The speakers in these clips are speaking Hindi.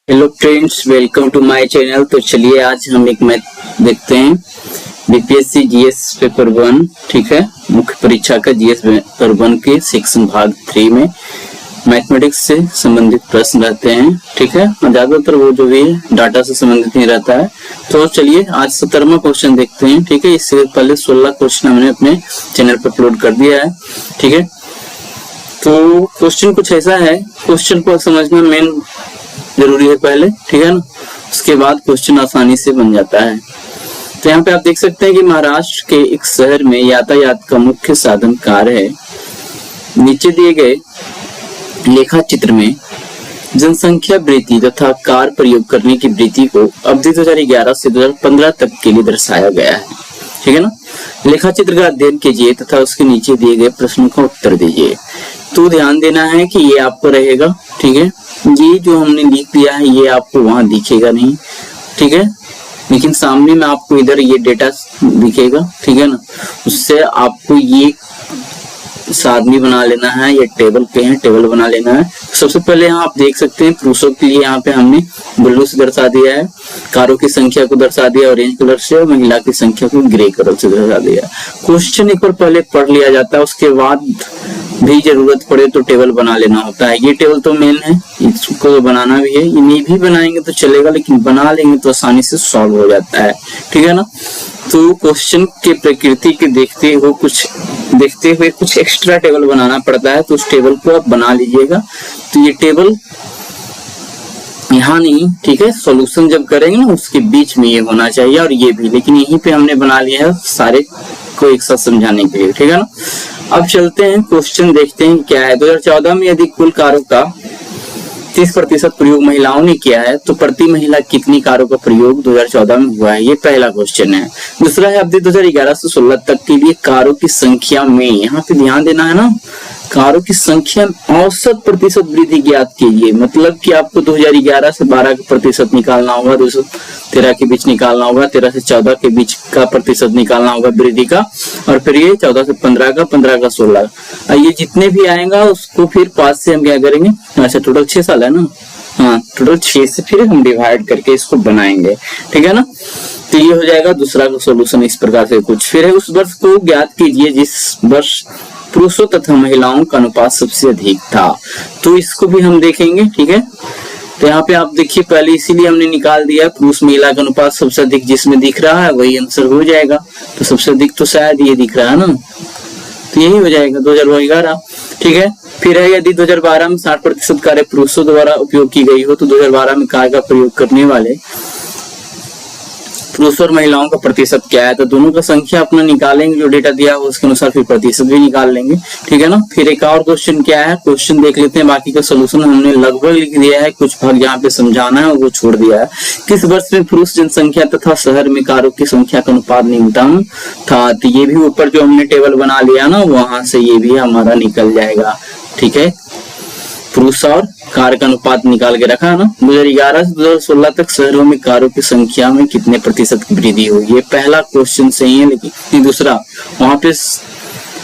Hello friends, welcome to my channel. तो चलिए आज हम एक मैथ देखते हैं, बीपीएससी जीएस पेपर 1। ठीक है, मुख्य परीक्षा का जीएस पेपर 1 के सेक्शन भाग 3 में मैथमेटिक्स से संबंधित प्रश्न रहते हैं। ठीक है, ज्यादातर वो जो भी डाटा से संबंधित नहीं रहता है। तो चलिए आज 17वां क्वेश्चन देखते हैं। ठीक है, इससे पहले 16 क्वेश्चन हमने अपने चैनल पर अपलोड कर दिया है। ठीक है, तो क्वेश्चन कुछ ऐसा है, क्वेश्चन को समझना मेन जरूरी है पहले। ठीक है ना, उसके बाद क्वेश्चन आसानी से बन जाता है। तो यहाँ पे आप देख सकते हैं कि महाराष्ट्र के एक शहर में यातायात का मुख्य साधन कार है। नीचे दिए गए लेखा चित्र में जनसंख्या वृद्धि तथा कार प्रयोग करने की वृद्धि को अवधि 2011 से 2015 तक के लिए दर्शाया गया है। ठीक है ना, लेखा चित्र का अध्ययन कीजिए तथा उसके नीचे दिए गए प्रश्नों का उत्तर दीजिए। तो ध्यान देना है कि ये आपको रहेगा। ठीक है, ये जो हमने लिख दिया है ये आपको वहां दिखेगा नहीं। ठीक है, लेकिन सामने में आपको इधर ये डेटा दिखेगा। ठीक है ना, उससे आपको ये सारणी बना लेना है, ये टेबल पे है, टेबल बना लेना है। सबसे पहले यहाँ आप देख सकते हैं पुरुषों के लिए यहाँ पे हमने ब्लू से दर्शा दिया है, कारों की संख्या को दर्शा दिया ऑरेंज कलर से, और महिला की संख्या को ग्रे कलर से दर्शा दिया। क्वेश्चन एक बार पहले पढ़ लिया जाता है, उसके बाद भी जरूरत पड़े तो टेबल बना लेना होता है। ये टेबल तो मेन है, इसको बनाना भी है। ये नहीं भी बनाएंगे तो चलेगा, लेकिन बना लेंगे तो आसानी से सॉल्व हो जाता है। ठीक है ना, तो क्वेश्चन के प्रकृति के देखते हुए कुछ एक्स्ट्रा टेबल बनाना पड़ता है, तो उस टेबल को आप बना लीजिएगा। तो ये टेबल यहाँ नहीं, ठीक है, सॉल्यूशन जब करेंगे ना उसके बीच में ये होना चाहिए, और ये भी, लेकिन यहीं पे हमने बना लिया है सारे को एक साथ समझाने के लिए। ठीक है ना, अब चलते हैं क्वेश्चन देखते हैं क्या है। 2014 में यदि कुल कारों का 30% प्रयोग महिलाओं ने किया है तो प्रति महिला कितनी कारों का प्रयोग 2014 में हुआ है, ये पहला क्वेश्चन है। दूसरा है अवधि 2011 से 16 तक के लिए कारों की संख्या में, यहाँ पे ध्यान देना है ना, कारों की संख्या औसत प्रतिशत वृद्धि ज्ञात कीजिए। मतलब कि आपको 2011 से 12 का प्रतिशत निकालना होगा, 2013 के बीच निकालना होगा, 13 से 14 के बीच का प्रतिशत निकालना होगा वृद्धि का, और फिर ये 14 से 15 का, 15 का 16, ये जितने भी आएगा उसको फिर 5 से हम क्या करेंगे, अच्छा टोटल 6 साल है ना, हाँ टोटल 6 से फिर हम डिवाइड करके इसको बनाएंगे। ठीक है ना, तो ये हो जाएगा दूसरा का सोल्यूशन इस प्रकार से कुछ। फिर है उस वर्ष को ज्ञात कीजिए जिस वर्ष पुरुषों तथा महिलाओं का अनुपात सबसे अधिक था। तो इसको भी हम देखेंगे। ठीक है, तो यहाँ पे आप देखिए पहले इसीलिए हमने निकाल दिया पुरुष महिला का अनुपात सबसे अधिक जिसमें दिख रहा है वही आंसर हो जाएगा। तो सबसे अधिक तो शायद ये दिख रहा है ना, तो यही हो जाएगा 2011। ठीक है, फिर है यदि 2012 में 60% कारें पुरुषों द्वारा उपयोग की गई हो तो 2012 में कार का प्रयोग करने वाले पुरुषों और महिलाओं का प्रतिशत क्या है। तो दोनों का संख्या अपना निकालेंगे, जो डेटा दिया हो उसके अनुसार फिर प्रतिशत भी निकाल लेंगे। ठीक है ना, फिर एक और क्वेश्चन क्या है, क्वेश्चन देख लेते हैं। बाकी का सोल्यूशन हमने लगभग लिख दिया है, कुछ भाग जहाँ पे समझाना है वो छोड़ दिया है। किस वर्ष में पुरुष जनसंख्या तथा शहर में कारों की संख्या का अनुपात न्यूनतम था। तो ये भी ऊपर जो हमने टेबल बना लिया ना, वहां से ये भी हमारा निकल जाएगा। ठीक है, पुरुष और कार का अनुपात निकाल के रखा है ना। 2011 से 2016 तक शहरों में कारों की संख्या में कितने प्रतिशत की वृद्धि हुई, ये पहला क्वेश्चन सही है, लेकिन दूसरा वहां पे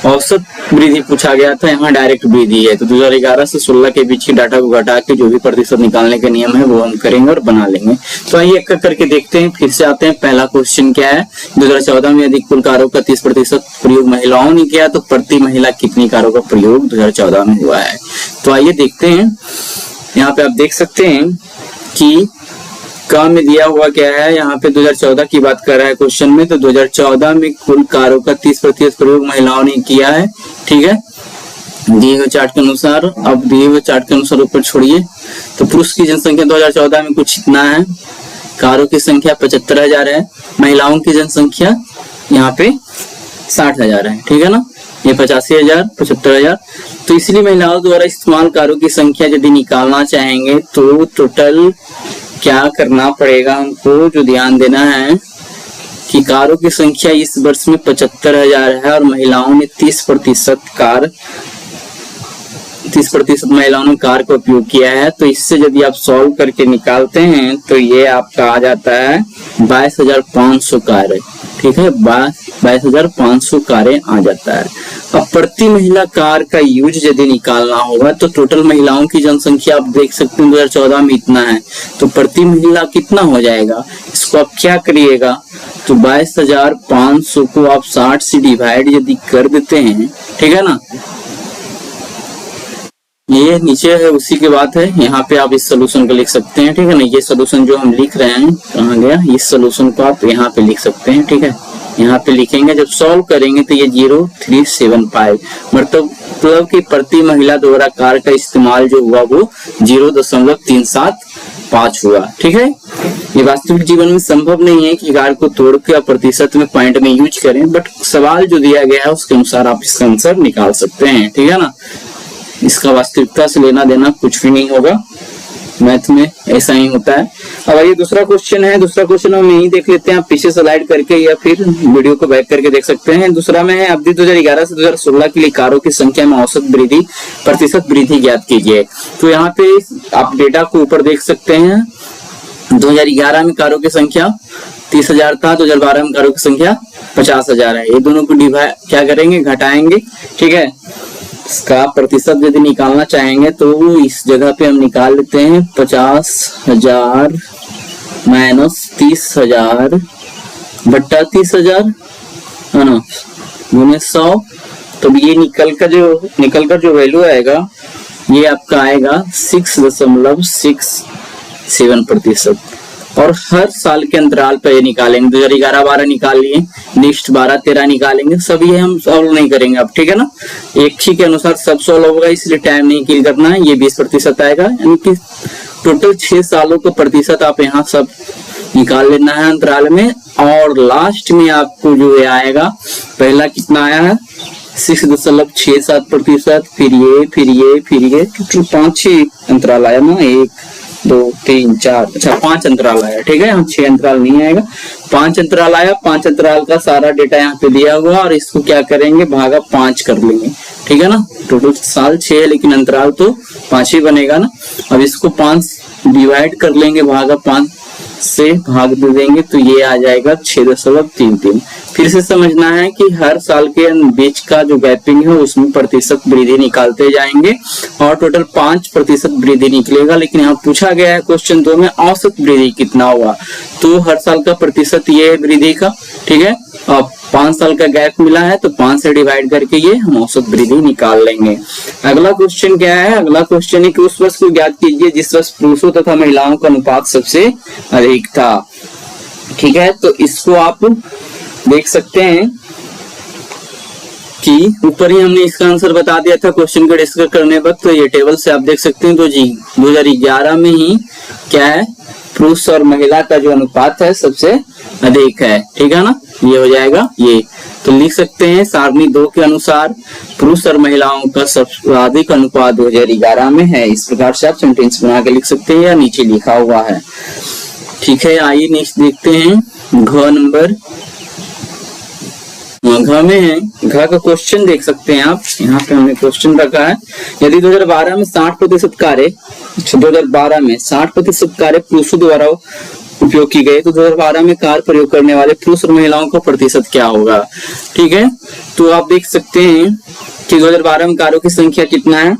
औसत वृद्धि पूछा गया था, यहाँ डायरेक्ट वृद्धि है। तो 2011 से 16 के बीच की डाटा को घटा के जो भी प्रतिशत निकालने के नियम है वो हम करेंगे और बना लेंगे। तो आइए एक करके देखते हैं, फिर से आते हैं। पहला क्वेश्चन क्या है, 2014 में यदि कुल कारों का 30% प्रयोग महिलाओं ने किया तो प्रति महिला कितनी कारों का प्रयोग 2014 में हुआ है। तो आइए देखते हैं। यहाँ पे आप देख सकते हैं कि काम में दिया हुआ क्या है, यहाँ पे 2014 की बात कर रहा है क्वेश्चन में। तो 2014 में कुल कारों का 30% प्रयोग महिलाओं ने किया है। ठीक है, दिए हुए चार्ट के अनुसार। अब दिए हुए चार्ट के अनुसार ऊपर छोड़िए, तो पुरुष की जनसंख्या 2014 में कुछ इतना है, कारों की संख्या 75,000 है, महिलाओं की जनसंख्या यहाँ पे 60,000 है। ठीक है ना, ये 85,000, 75,000। तो इसलिए महिलाओं द्वारा इस्तेमाल कारों की संख्या यदि निकालना चाहेंगे तो टोटल क्या करना पड़ेगा हमको, जो ध्यान देना है कि कारों की संख्या इस वर्ष में 75,000 है और महिलाओं ने 30% महिलाओं ने कार का उपयोग किया है। तो इससे यदि आप सॉल्व करके निकालते हैं तो ये आपका आ जाता है 22,500 कारें। ठीक है, 22,500 कारें आ जाता है। अब प्रति महिला कार का यूज यदि निकालना होगा तो टोटल महिलाओं की जनसंख्या आप देख सकते हैं 2014 में इतना है, तो प्रति महिला कितना हो जाएगा, इसको आप क्या करिएगा, तो 22,500 को आप 60 से डिवाइड यदि कर देते हैं, ठीक है ना, ये नीचे है उसी की बात है, यहाँ पे आप इस सोल्यूशन को लिख सकते हैं, ठीक है ना। ये सोल्यूशन जो हम लिख रहे हैं कहाँ गया, इस सोल्यूशन को आप यहाँ पे लिख सकते हैं, ठीक है। यहाँ पे लिखेंगे, जब सॉल्व करेंगे तो ये 0375 मतलब कि प्रति महिला द्वारा कार का इस्तेमाल जो हुआ वो 0.375 हुआ, ठीक है। ये वास्तविक जीवन में संभव नहीं है कि कार को तोड़ के प्रतिशत में पॉइंट में यूज करें, बट सवाल जो दिया गया है उसके अनुसार आप इसका आंसर निकाल सकते हैं, ठीक है ना। इसका वास्तविकता से लेना देना कुछ भी नहीं होगा, मैथ में ऐसा ही होता है। अब ये दूसरा क्वेश्चन है, दूसरा क्वेश्चन हम यही देख लेते हैं, आप पीछे स्लाइड करके या फिर वीडियो को बैक करके देख सकते हैं। दूसरा में है, अवधि 2011 से 2016 के लिए कारों की संख्या में औसत वृद्धि प्रतिशत वृद्धि ज्ञात कीजिए। तो यहाँ पे आप डेटा को ऊपर देख सकते हैं, 2011 में कारों की संख्या 30,000 था, 2012 में कारों की संख्या 50,000 है। ये दोनों को डिवाइड क्या करेंगे, घटाएंगे, ठीक है। इसका प्रतिशत यदि निकालना चाहेंगे तो इस जगह पे हम निकाल लेते हैं 50,000 माइनस 30,000 बट्टा 30,000 है ना, गुने 100। तो ये निकल कर जो वैल्यू आएगा ये आपका आएगा 6.67%। और हर साल के अंतराल पर ये निकालेंगे, 2011-12 निकाल लिए, नेक्स्ट 12-13 निकालेंगे, सब ये हम सॉल्व नहीं करेंगे अब, ठीक है ना। एक ही के अनुसार सब सॉल्व होगा, इसलिए टाइम नहीं किल करना है। ये 20% आएगा, यानी कि टोटल 6 सालों का प्रतिशत आप यहाँ सब निकाल लेना है अंतराल में। और लास्ट में आपको जो है आएगा, पहला कितना आया है 6.67%, फिर ये टोटल 5-6 अंतराल आया ना, 1 2 3 4, अच्छा 5 अंतराल आया, ठीक है। यहाँ 6 अंतराल नहीं आएगा, 5 अंतराल आया। 5 अंतराल का सारा डेटा यहाँ पे दिया हुआ, और इसको क्या करेंगे, भागा 5 कर लेंगे, ठीक है ना। टोटल साल 6 है लेकिन अंतराल तो 5 ही बनेगा ना। अब इसको 5 डिवाइड कर लेंगे, भागा 5 से भाग दे देंगे, तो ये आ जाएगा 6.33। फिर से समझना है कि हर साल के बीच का जो गैपिंग है उसमें प्रतिशत वृद्धि निकालते जाएंगे, और टोटल 5% वृद्धि निकलेगा। लेकिन यहाँ पूछा गया है क्वेश्चन 2 में औसत वृद्धि कितना हुआ, तो हर साल का प्रतिशत ये है वृद्धि का, ठीक है। अब 5 साल का गैप मिला है तो 5 से डिवाइड करके ये हम औसत वृद्धि निकाल लेंगे। अगला क्वेश्चन क्या है, अगला क्वेश्चन है कि उस वर्ष को ज्ञात कीजिए जिस वर्ष पुरुषों तथा महिलाओं का अनुपात सबसे अधिक था, ठीक है। तो इसको आप देख सकते हैं कि ऊपर ही हमने इसका आंसर बता दिया था क्वेश्चन को डिस्कस करने वक्त, तो ये टेबल से आप देख सकते हैं। तो जी 2011 में ही क्या है, पुरुष और महिला का जो अनुपात है सबसे अधिक है, ठीक है ना। ये हो जाएगा ये, तो लिख सकते हैं सारणी 2 के अनुसार पुरुष और महिलाओं का सबसे अधिक अनुपात 2011 में है। इस प्रकार से आप सेंटेंस बना के लिख सकते हैं, या नीचे लिखा हुआ है, ठीक है। आइए नेक्स्ट देखते हैं, घ नंबर, घ में है, घ का क्वेश्चन देख सकते हैं आप, यहाँ पे हमने क्वेश्चन रखा है। यदि 2012 में 60% कार्य 60% कार्य पुरुषों द्वारा उपयोग की गए, तो 2012 में कार प्रयोग करने वाले पुरुष और महिलाओं का प्रतिशत क्या होगा, ठीक है। तो आप देख सकते हैं कि 2012 में कारों की संख्या कितना है,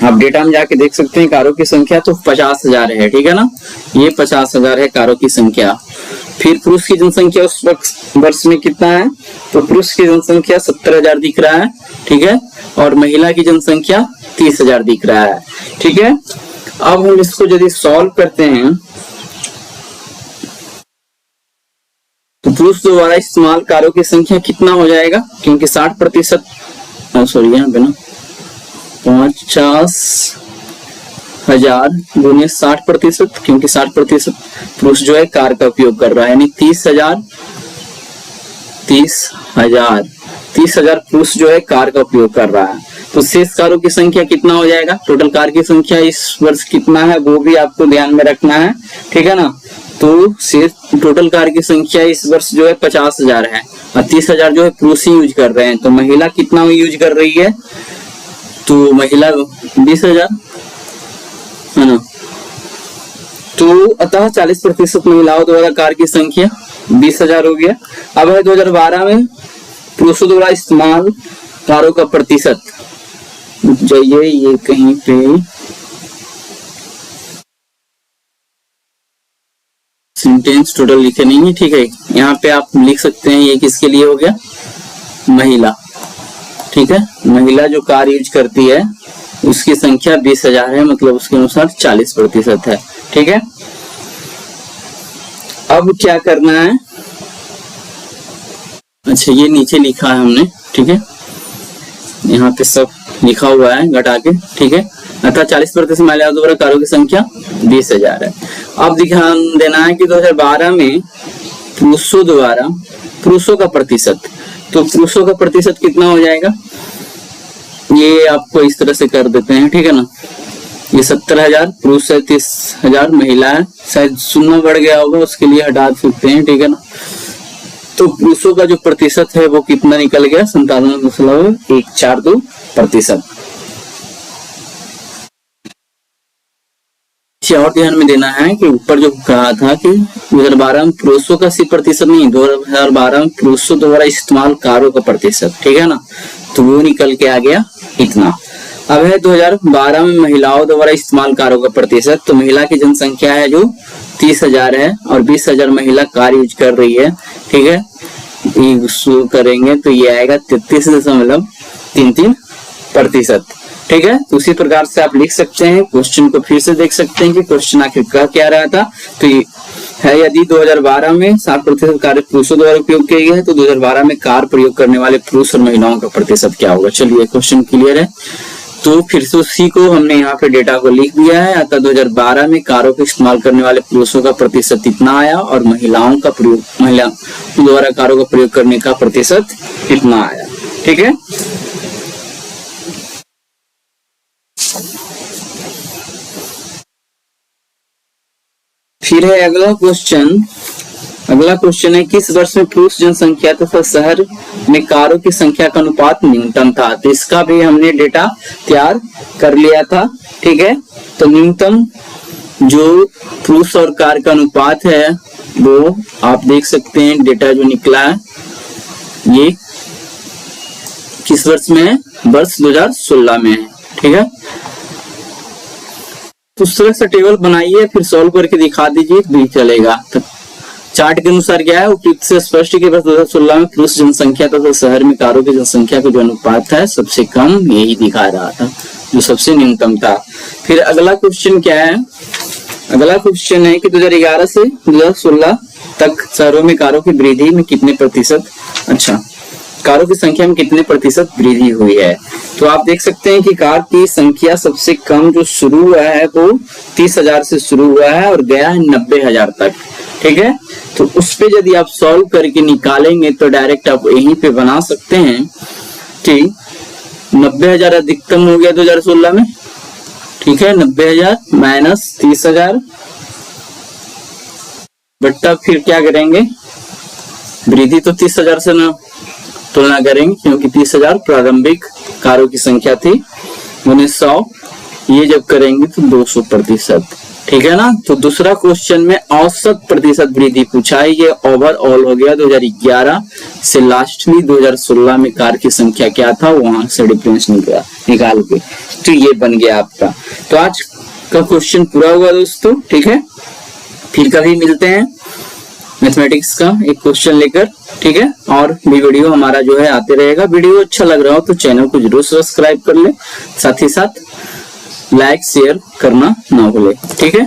आप डेटा में जाके देख सकते हैं। कारों की संख्या तो 50,000 है, ठीक है ना, ये 50,000 है कारों की संख्या। फिर पुरुष की जनसंख्या उस वर्ष में कितना है, तो पुरुष की जनसंख्या 70,000 दिख रहा है, ठीक है, और महिला की जनसंख्या 30,000 दिख रहा है, ठीक है। अब हम इसको यदि सॉल्व करते हैं तो पुरुष द्वारा इस्तेमाल कारों की संख्या कितना हो जाएगा, क्योंकि 60% सॉरी यहाँ पे ना 50,000 गुने 60%, क्योंकि 60% पुरुष जो है कार का उपयोग कर रहा है, यानी 30,000 पुरुष जो है कार का उपयोग कर रहा है। तो शेष कारों की संख्या कितना हो जाएगा, टोटल कार की संख्या इस वर्ष कितना है वो भी आपको ध्यान में रखना है, ठीक है ना। तो शेष टोटल कार की संख्या इस वर्ष जो है 50,000 है, और 30,000 जो है पुरुष ही यूज कर रहे हैं। तो महिला कितना यूज कर रही है, तो महिला 20,000 है ना। तो अतः 40% महिलाओं द्वारा कार की संख्या 20,000 हो गया। अब है 2012 में पुरुषों द्वारा इस्तेमाल कारों का प्रतिशत, जाइए ये कहीं पे सेंटेंस टोटल लिखे नहीं है, ठीक है। यहाँ पे आप लिख सकते हैं ये किसके लिए हो गया, महिला, ठीक है। महिला जो कार यूज करती है उसकी संख्या 20,000 है, मतलब उसके अनुसार 40% है, ठीक है। अब क्या करना है, अच्छा ये नीचे लिखा है हमने, ठीक है, यहाँ पे सब लिखा हुआ है घटा के, ठीक है। अतः 40% महिलाओं द्वारा कारों की संख्या 20,000 है। अब ध्यान देना है कि 2012 में पुरुषों का प्रतिशत, तो पुरुषों का प्रतिशत कितना हो जाएगा, ये आपको इस तरह से कर देते हैं, ठीक है ना। ये 70,000 पुरुष है, 30,000 महिला है, शायद 0 बढ़ गया होगा उसके लिए हटा सकते हैं, ठीक है ना। तो पुरुषों का जो प्रतिशत है वो कितना निकल गया, 97.142%। और ध्यान में देना है कि ऊपर जो कहा था कि 2012 में पुरुषों का 80% नहीं, 2012 में पुरुषों द्वारा इस्तेमाल कारों का प्रतिशत, ठीक है ना, तो वो निकल के आ गया इतना। अब है 2012 में महिलाओं द्वारा इस्तेमाल कारों का प्रतिशत, तो महिला की जनसंख्या है जो 30,000 है और 20,000 महिला कार यूज कर रही है, ठीक है। ये शुरू करेंगे तो ये आएगा 33.33%, ठीक है। तो उसी प्रकार से आप लिख सकते हैं, क्वेश्चन को फिर से देख सकते हैं कि क्वेश्चन आखिर क्या रहा था। तो ये है, यदि 2012 में 60% कार्य पुरुषों द्वारा उपयोग किए गए हैं तो 2012 में कार प्रयोग करने वाले पुरुष और महिलाओं का प्रतिशत क्या होगा। चलिए क्वेश्चन क्लियर है, तो फिर से उसी को हमने यहाँ पे डेटा को लिख दिया है। अतः 2012 में कारों को इस्तेमाल करने वाले पुरुषों का प्रतिशत इतना आया और महिलाओं द्वारा कारों का प्रयोग करने का प्रतिशत इतना आया, ठीक है। फिर है अगला क्वेश्चन है, किस वर्ष में पुरुष जनसंख्या तथा शहर में कारों की संख्या का अनुपात न्यूनतम था। तो इसका भी हमने डेटा तैयार कर लिया था, ठीक है। तो न्यूनतम जो पुरुष और कार का अनुपात है वो आप देख सकते हैं, डेटा जो निकला है ये किस वर्ष में है, वर्ष 2016 में है, ठीक है। तो उस तरह से टेबल बनाइए, फिर सॉल्व करके दिखा दीजिए भी चलेगा। तो चार्ट के अनुसार क्या है, उपयुक्त से स्पष्ट कि वर्ष 2016 में पुरुष जनसंख्या तथा शहर में कारों की जनसंख्या का जो अनुपात है सबसे कम यही दिखा रहा था, जो सबसे न्यूनतम था। फिर अगला क्वेश्चन क्या है, अगला क्वेश्चन है कि 2011 से 2016 तक शहरों में कारों की वृद्धि में कितने प्रतिशत, अच्छा कारों की संख्या में कितने प्रतिशत वृद्धि हुई है। तो आप देख सकते हैं कि कार की संख्या सबसे कम जो शुरू हुआ है वो 30,000 से शुरू हुआ है और गया है 90,000 तक, ठीक है। तो उस पे यदि आप सॉल्व करके निकालेंगे तो डायरेक्ट आप यहीं पे बना सकते हैं कि 90,000 अधिकतम हो गया 2016 में, ठीक है। 90,000 माइनस 30,000 बट्टा फिर क्या करेंगे, वृद्धि तो 30,000 से ना तुलना करेंगे क्योंकि 30,000 प्रारंभिक कारों की संख्या थी, 1900 ये जब करेंगे तो 200%, ठीक है ना। तो दूसरा क्वेश्चन में औसत प्रतिशत वृद्धि पूछा है, ये ओवरऑल हो गया 2011 से लास्टली 2016 में कार की संख्या क्या था वहां से डिफरेंस निकाल के, तो ये बन गया आपका। तो आज का क्वेश्चन पूरा हुआ दोस्तों, ठीक है। फिर कभी मिलते हैं मैथमेटिक्स का एक क्वेश्चन लेकर, ठीक है। और भी वीडियो हमारा जो है आते रहेगा। वीडियो अच्छा लग रहा हो तो चैनल को जरूर सब्सक्राइब कर ले, साथ ही साथ लाइक शेयर करना ना भूले, ठीक है।